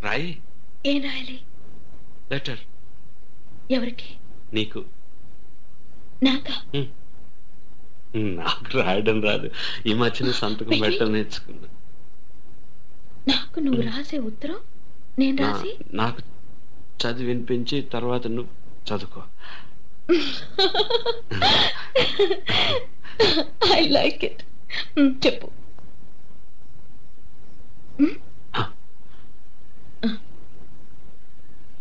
రాయి. ఏం రాయాలి? లెటర్. ఎవరికి? నీకు. నాకా? నాకు రాయడం రాదు. ఈ మధ్యన సంతకం పెట్టడం నేర్చుకున్నా. నాకు నువ్వు రాసే ఉత్తరం నేను రాసి నాకు చదివి వినిపించి తర్వాత నువ్వు చదువుకో. I like it. చెప్పు.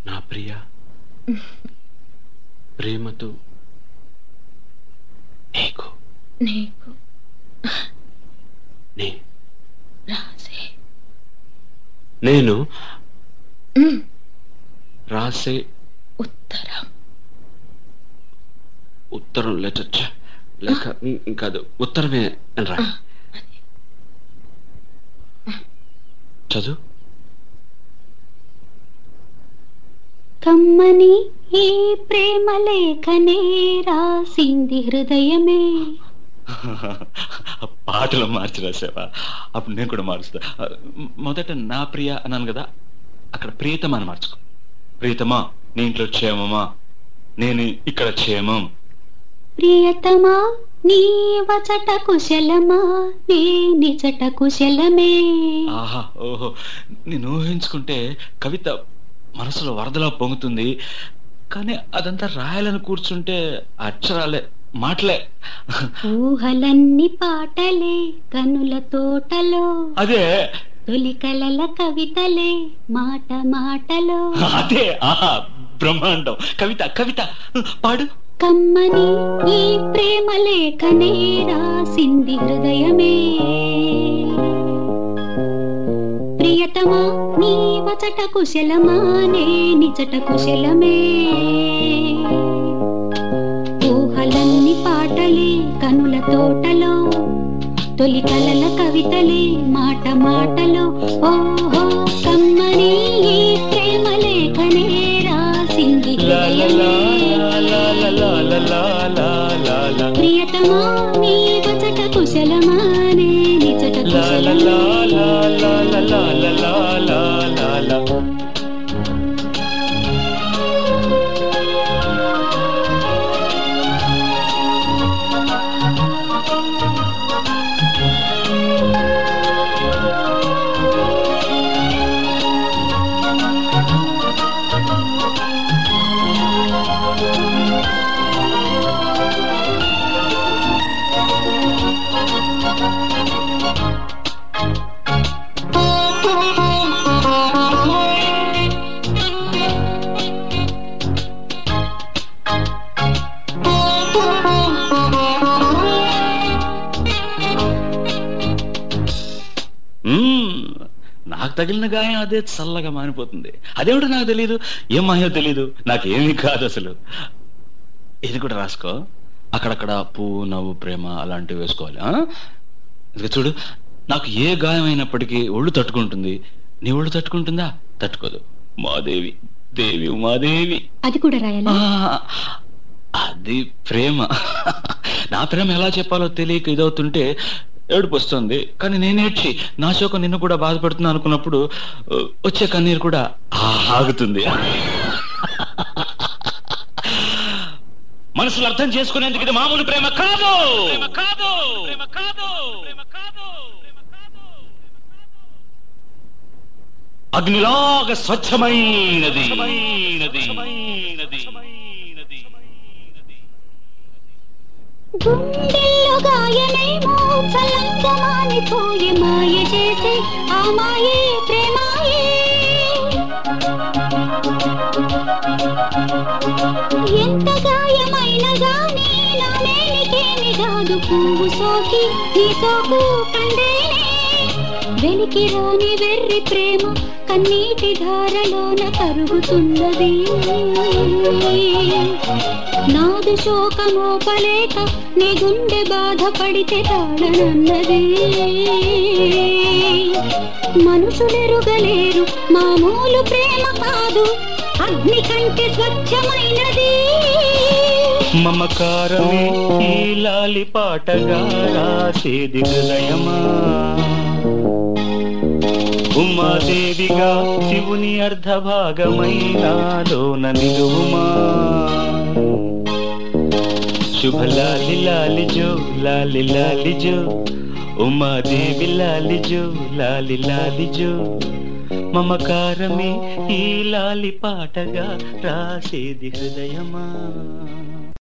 నా ప్రియ, ప్రేమతో నీకు నీకు రాసే నేను రాసే ఉత్తరం లెటర్ లేక కాదు ఉత్తరమే అని రా. చదువు. కమ్మని ఈ ప్రేమ లేఖనే రాసింది హృదయమే. పాటలు మార్చి రాసావా? అప్పుడు నేను కూడా మారుస్తా. మొదట నా ప్రియ అన్నాను కదా, అక్కడ ప్రియతమా అని మార్చుకో. ప్రియతమా, నీ ఇంట్లో క్షేమమా? నేను ఇక్కడ క్షేమం. ప్రియతమా, నీ వచట కుశలమా? నీ నిచట కుశలమే. ఆహా, ఓహో, నేను ఊహించుకుంటే కవిత మనసులో వరదలా పొంగుతుంది. కానీ అదంతా రాయాలని కూర్చుంటే అక్షరాలే, మాటలే. ఊహలన్నీ పాటలే కనుల తోటలో. అదే తొలి కలల కవితలే మాట మాటలో. అదే, ఆహా, బ్రహ్మాండం. కవిత కవిత పాడు. కమ్మని ఈ ప్రేమ లేఖనే రాసింది హృదయమే. ప్రియతమా, నీ వచట కుశలమా? నే నిచట కుశలమే. ఊహలన్నీ పాటలే కనుల తోటలో. తొలి కలల కవితలే మాట మాటలో. ఓహో, కమ్మని ఈ ప్రేమ లేఖనే రాసింది హృదయమే. ప్రియతమా, నీ వచట కుశలమా? నే నిచట కుశలమే. నాకు తగిలిన గాయం అదే చల్లగా మానిపోతుంది. అదేమిటో నాకు తెలియదు, ఏం మాయో తెలియదు, నాకేమీ కాదు అసలు. ఇది కూడా రాసుకో. అక్కడక్కడ పువ్వు, నవ్వు, ప్రేమ అలాంటివి వేసుకోవాలి. ఇది చూడు, నాకు ఏ గాయం అయినప్పటికీ ఒళ్ళు తట్టుకుంటుంది. నీ ఒళ్ళు తట్టుకుంటుందా? తట్టుకోదు. మాదేవి, దేవి ఉమాదేవి. అది కూడా రాయాలి. అది ప్రేమ. నా ప్రేమ ఎలా చెప్పాలో తెలియక ఇదవుతుంటే ఏడుపు వస్తుంది. కానీ నేనేడ్చి నా శోకం నిన్ను కూడా బాధపడుతున్నా అనుకున్నప్పుడు వచ్చే కన్నీరు కూడా ఆగుతుంది. మనసులు అర్థం చేసుకునేందుకు ఇది మామూలు ప్రేమ కాదు. అగ్నిలాగా స్వచ్ఛమైనది. గుండెల్లో గాయమేమో చల్లంగా మానిపోయే మాయ చేసే ఆ మాయే ప్రేమాయే. ఎంత గాయమైన గానీ నా మేనికేమి కాదు. పువ్వు సోకి నీ సోకు కండేనే. వెలికి రాని వెర్రి ప్రేమ కన్నీటి ధారలోన కరుగుతున్నది. నాదు శోకమోపలేక నీ గుండె బాధపడితే తాళనన్నది. మనుషులెరుగలేరు మామూలు ప్రేమ కాదు, అగ్ని కంటే స్వచ్ఛమైనది. మమకారమే ఈ లాలి పాటగా రాసేది హృదయమా. ఉమాదేవిగా శివుని అర్ధభాగమైనాలోన నిలువుమా. శుభ లాలి లాలిజో లాలి లాలిజో ఉమాదేవి లాలిజో లాలి లాలిజో మమకారమే ఈ లాలి పాటగా రాసేది హృదయమా.